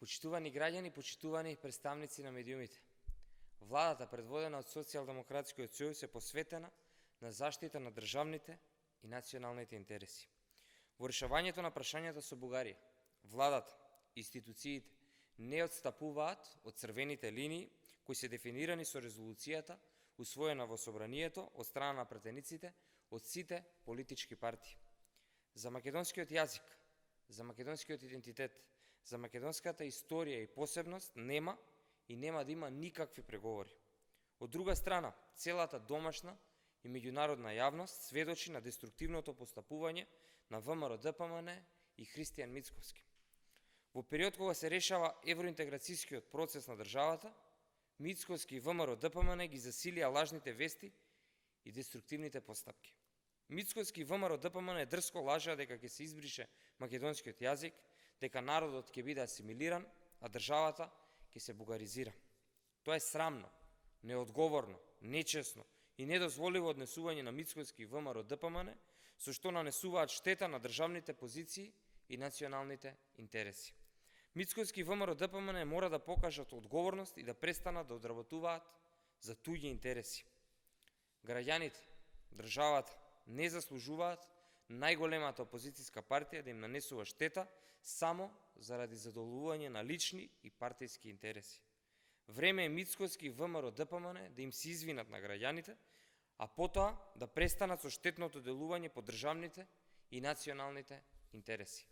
Почитувани граѓани, почитувани представници на медиумите. Владата, предводена од Социјалдемократскиот сојуз, е посветена на заштита на државните и националните интереси. Во решавањето на прашањата со Бугарија, владата, институциите не отстапуваат од црвените линии кои се дефинирани со резолуцијата усвоена во собранието од страна на претениците од сите политички партии. За македонскиот јазик, за македонскиот идентитет, за македонската историја и посебност нема и нема да има никакви преговори. Од друга страна, целата домашна и меѓународна јавност сведочи на деструктивното постапување на ВМРО-ДПМН и Христијан Мицковски. Во период кога се решава евроинтеграцијскиот процес на државата, Мицковски и ВМРО-ДПМН ги засилија лажните вести и деструктивните постапки. Мицковски и ВМРО-ДПМН дрско лажеа дека ќе се избрише македонскиот јазик, дека народот ќе биде асимилиран, а државата ќе се бугаризира. Тоа е срамно, неодговорно, нечесно и недозволиво однесување на Мицковски и ВМРО-ДПМН, со што нанесуваат штета на државните позиции и националните интереси. Мицковски и ВМРО-ДПМН мора да покажат одговорност и да престанат да одработуваат за туѓи интереси. Граѓаните, државата не заслужуваат најголемата опозицијска партија да им нанесува штета само заради задоволување на лични и партијски интереси. Време е Мицковски и ВМРО-ДПМН да им се извинат на граѓаните, а потоа да престанат со штетното делување по државните и националните интереси.